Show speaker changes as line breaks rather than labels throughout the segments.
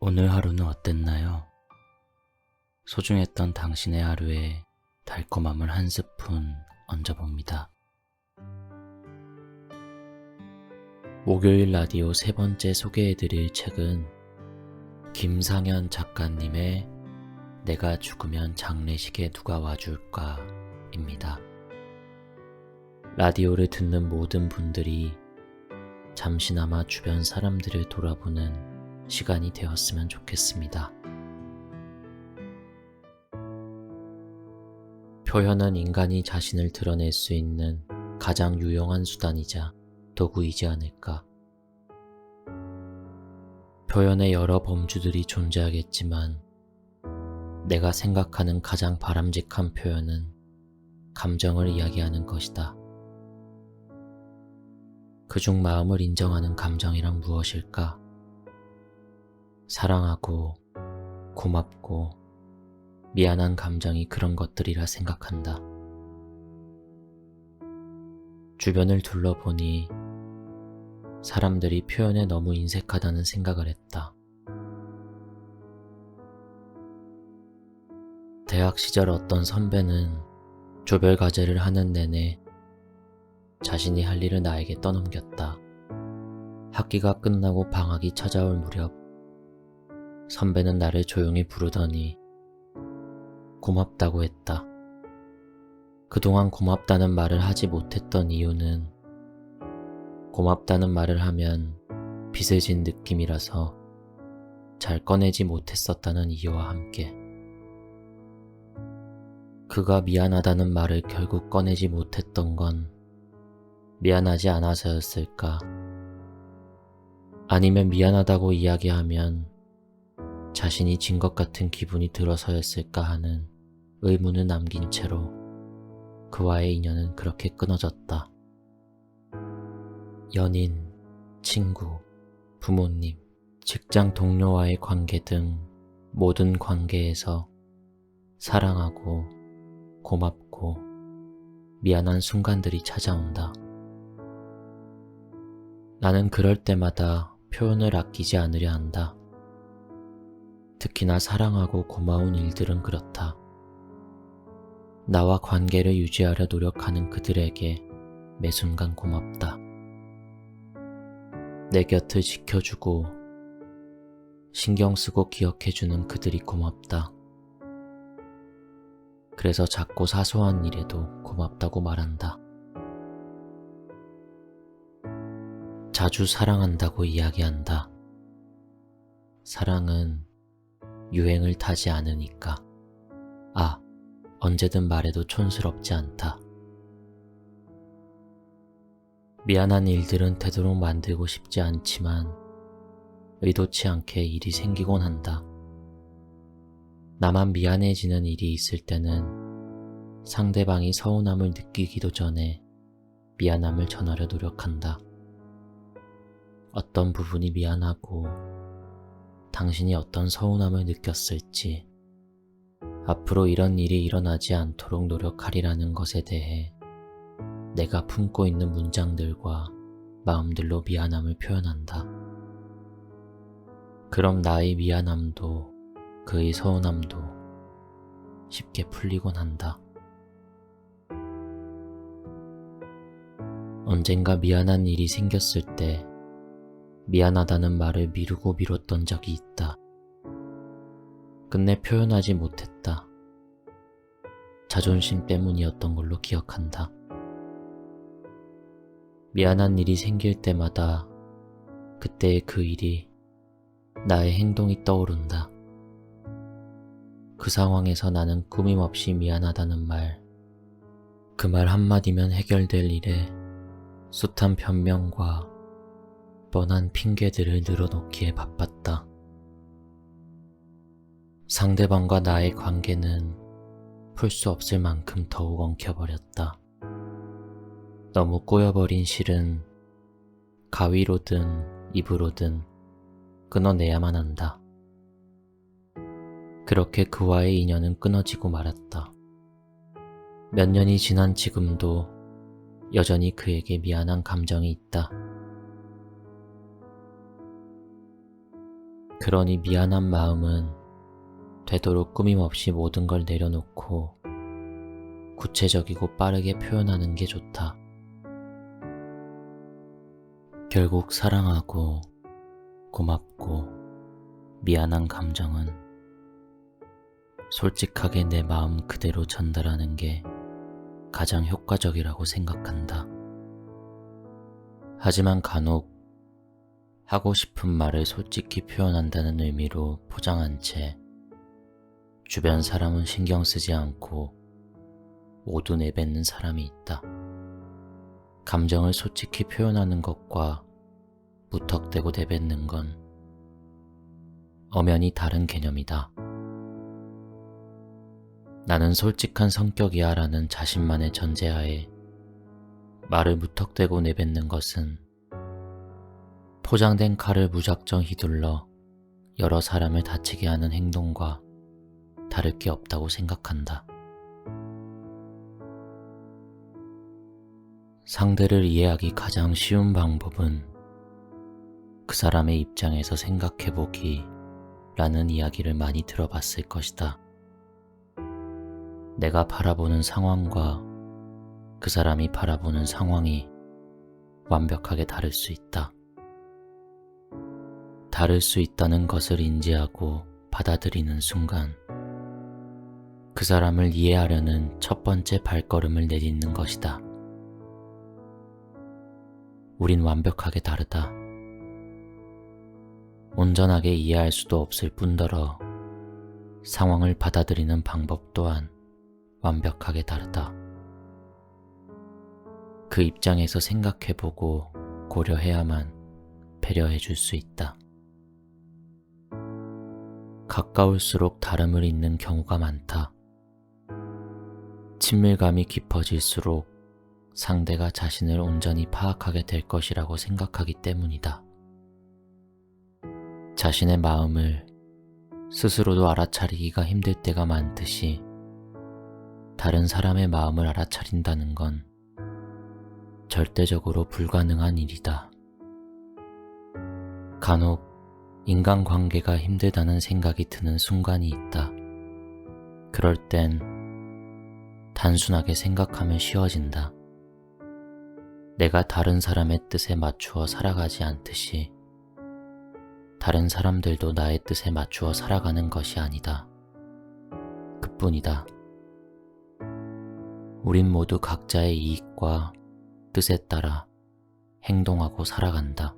오늘 하루는 어땠나요? 소중했던 당신의 하루에 달콤함을 한 스푼 얹어봅니다. 목요일 라디오 세 번째 소개해드릴 책은 김상현 작가님의 내가 죽으면 장례식에 누가 와줄까? 입니다. 라디오를 듣는 모든 분들이 잠시나마 주변 사람들을 돌아보는 시간이 되었으면 좋겠습니다. 표현은 인간이 자신을 드러낼 수 있는 가장 유용한 수단이자 도구이지 않을까. 표현의 여러 범주들이 존재하겠지만 내가 생각하는 가장 바람직한 표현은 감정을 이야기하는 것이다. 그중 마음을 인정하는 감정이란 무엇일까? 사랑하고 고맙고 미안한 감정이 그런 것들이라 생각한다. 주변을 둘러보니 사람들이 표현에 너무 인색하다는 생각을 했다. 대학 시절 어떤 선배는 조별 과제를 하는 내내 자신이 할 일을 나에게 떠넘겼다. 학기가 끝나고 방학이 찾아올 무렵 선배는 나를 조용히 부르더니 고맙다고 했다. 그동안 고맙다는 말을 하지 못했던 이유는 고맙다는 말을 하면 빚을 진 느낌이라서 잘 꺼내지 못했었다는 이유와 함께 그가 미안하다는 말을 결국 꺼내지 못했던 건 미안하지 않아서였을까? 아니면 미안하다고 이야기하면 자신이 진 것 같은 기분이 들어서였을까 하는 의문을 남긴 채로 그와의 인연은 그렇게 끊어졌다. 연인, 친구, 부모님, 직장 동료와의 관계 등 모든 관계에서 사랑하고 고맙고 미안한 순간들이 찾아온다. 나는 그럴 때마다 표현을 아끼지 않으려 한다. 특히나 사랑하고 고마운 일들은 그렇다. 나와 관계를 유지하려 노력하는 그들에게 매 순간 고맙다. 내 곁을 지켜주고 신경 쓰고 기억해주는 그들이 고맙다. 그래서 작고 사소한 일에도 고맙다고 말한다. 자주 사랑한다고 이야기한다. 사랑은 유행을 타지 않으니까. 언제든 말해도 촌스럽지 않다. 미안한 일들은 되도록 만들고 싶지 않지만 의도치 않게 일이 생기곤 한다. 나만 미안해지는 일이 있을 때는 상대방이 서운함을 느끼기도 전에 미안함을 전하려 노력한다. 어떤 부분이 미안하고 당신이 어떤 서운함을 느꼈을지, 앞으로 이런 일이 일어나지 않도록 노력하리라는 것에 대해 내가 품고 있는 문장들과 마음들로 미안함을 표현한다. 그럼 나의 미안함도 그의 서운함도 쉽게 풀리곤 한다. 언젠가 미안한 일이 생겼을 때 미안하다는 말을 미루고 미뤘던 적이 있다. 끝내 표현하지 못했다. 자존심 때문이었던 걸로 기억한다. 미안한 일이 생길 때마다 그때의 그 일이 나의 행동이 떠오른다. 그 상황에서 나는 꾸밈없이 미안하다는 말, 그 말 한마디면 해결될 일에 숱한 변명과 뻔한 핑계들을 늘어놓기에 바빴다. 상대방과 나의 관계는 풀 수 없을 만큼 더욱 엉켜버렸다. 너무 꼬여버린 실은 가위로든 입으로든 끊어내야만 한다. 그렇게 그와의 인연은 끊어지고 말았다. 몇 년이 지난 지금도 여전히 그에게 미안한 감정이 있다. 그러니 미안한 마음은 되도록 꾸밈없이 모든 걸 내려놓고 구체적이고 빠르게 표현하는 게 좋다. 결국 사랑하고 고맙고 미안한 감정은 솔직하게 내 마음 그대로 전달하는 게 가장 효과적이라고 생각한다. 하지만 간혹 하고 싶은 말을 솔직히 표현한다는 의미로 포장한 채 주변 사람은 신경 쓰지 않고 모두 내뱉는 사람이 있다. 감정을 솔직히 표현하는 것과 무턱대고 내뱉는 건 엄연히 다른 개념이다. 나는 솔직한 성격이야 라는 자신만의 전제하에 말을 무턱대고 내뱉는 것은 포장된 칼을 무작정 휘둘러 여러 사람을 다치게 하는 행동과 다를 게 없다고 생각한다. 상대를 이해하기 가장 쉬운 방법은 그 사람의 입장에서 생각해보기 라는 이야기를 많이 들어봤을 것이다. 내가 바라보는 상황과 그 사람이 바라보는 상황이 완벽하게 다를 수 있다. 다를 수 있다는 것을 인지하고 받아들이는 순간 그 사람을 이해하려는 첫 번째 발걸음을 내딛는 것이다. 우린 완벽하게 다르다. 온전하게 이해할 수도 없을 뿐더러 상황을 받아들이는 방법 또한 완벽하게 다르다. 그 입장에서 생각해보고 고려해야만 배려해 줄 수 있다. 가까울수록 다름을 잇는 경우가 많다. 친밀감이 깊어질수록 상대가 자신을 온전히 파악하게 될 것이라고 생각하기 때문이다. 자신의 마음을 스스로도 알아차리기가 힘들 때가 많듯이 다른 사람의 마음을 알아차린다는 건 절대적으로 불가능한 일이다. 간혹 인간관계가 힘들다는 생각이 드는 순간이 있다. 그럴 땐 단순하게 생각하면 쉬워진다. 내가 다른 사람의 뜻에 맞추어 살아가지 않듯이 다른 사람들도 나의 뜻에 맞추어 살아가는 것이 아니다. 그뿐이다. 우린 모두 각자의 이익과 뜻에 따라 행동하고 살아간다.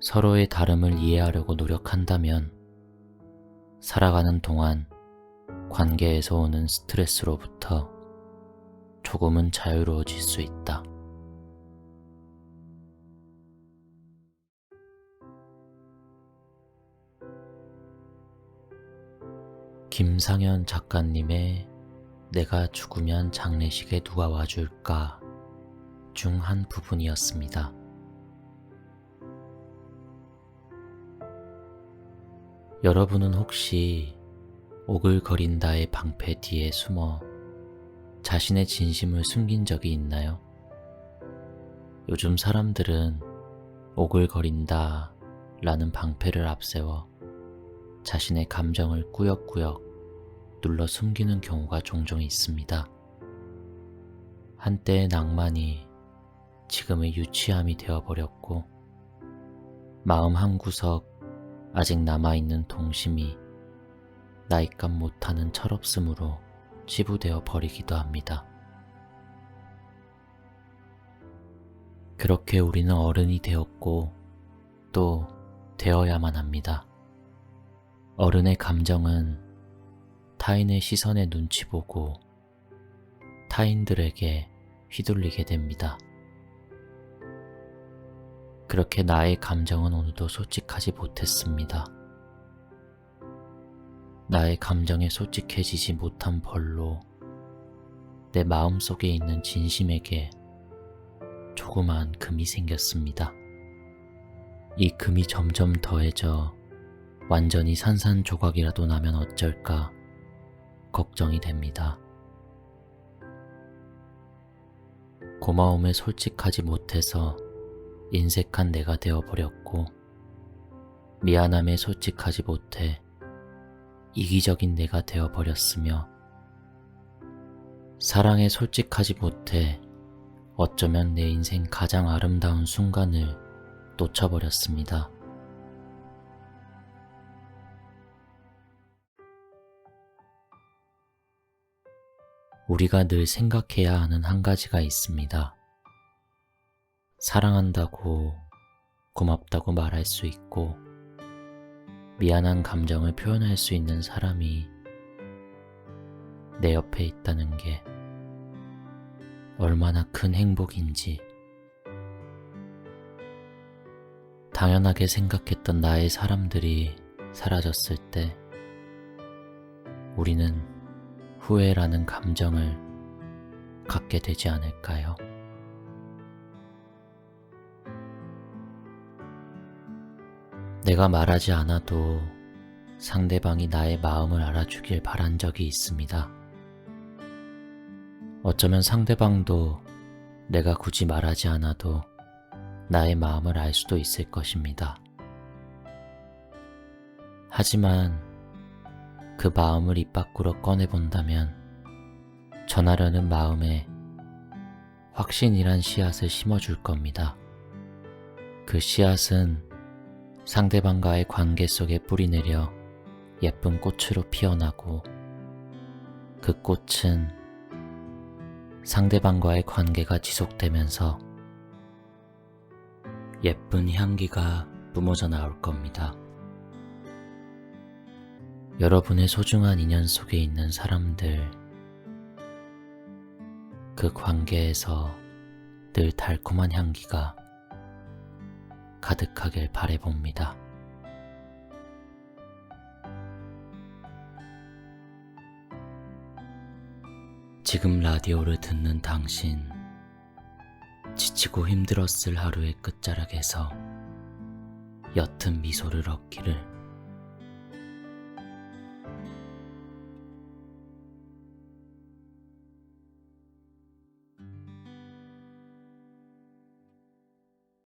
서로의 다름을 이해하려고 노력한다면 살아가는 동안 관계에서 오는 스트레스로부터 조금은 자유로워질 수 있다. 김상현 작가님의 내가 죽으면 장례식에 누가 와줄까 중 한 부분이었습니다. 여러분은 혹시 오글거린다의 방패 뒤에 숨어 자신의 진심을 숨긴 적이 있나요? 요즘 사람들은 오글거린다 라는 방패를 앞세워 자신의 감정을 꾸역꾸역 눌러 숨기는 경우가 종종 있습니다. 한때의 낭만이 지금의 유치함이 되어버렸고 마음 한구석 아직 남아있는 동심이 나이값 못하는 철없음으로 치부되어 버리기도 합니다. 그렇게 우리는 어른이 되었고 또 되어야만 합니다. 어른의 감정은 타인의 시선에 눈치 보고 타인들에게 휘둘리게 됩니다. 그렇게 나의 감정은 오늘도 솔직하지 못했습니다. 나의 감정에 솔직해지지 못한 벌로 내 마음속에 있는 진심에게 조그마한 금이 생겼습니다. 이 금이 점점 더해져 완전히 산산조각이라도 나면 어쩔까 걱정이 됩니다. 고마움에 솔직하지 못해서 인색한 내가 되어버렸고 미안함에 솔직하지 못해 이기적인 내가 되어버렸으며 사랑에 솔직하지 못해 어쩌면 내 인생 가장 아름다운 순간을 놓쳐버렸습니다. 우리가 늘 생각해야 하는 한 가지가 있습니다. 사랑한다고, 고맙다고 말할 수 있고, 미안한 감정을 표현할 수 있는 사람이 내 옆에 있다는 게 얼마나 큰 행복인지, 당연하게 생각했던 나의 사람들이 사라졌을 때 우리는 후회라는 감정을 갖게 되지 않을까요? 내가 말하지 않아도 상대방이 나의 마음을 알아주길 바란 적이 있습니다. 어쩌면 상대방도 내가 굳이 말하지 않아도 나의 마음을 알 수도 있을 것입니다. 하지만 그 마음을 입 밖으로 꺼내본다면 전하려는 마음에 확신이란 씨앗을 심어줄 겁니다. 그 씨앗은 상대방과의 관계 속에 뿌리내려 예쁜 꽃으로 피어나고 그 꽃은 상대방과의 관계가 지속되면서 예쁜 향기가 뿜어져 나올 겁니다. 여러분의 소중한 인연 속에 있는 사람들, 그 관계에서 늘 달콤한 향기가 가득하길 바라봅니다. 지금 라디오를 듣는 당신, 지치고 힘들었을 하루의 끝자락에서 옅은 미소를 얻기를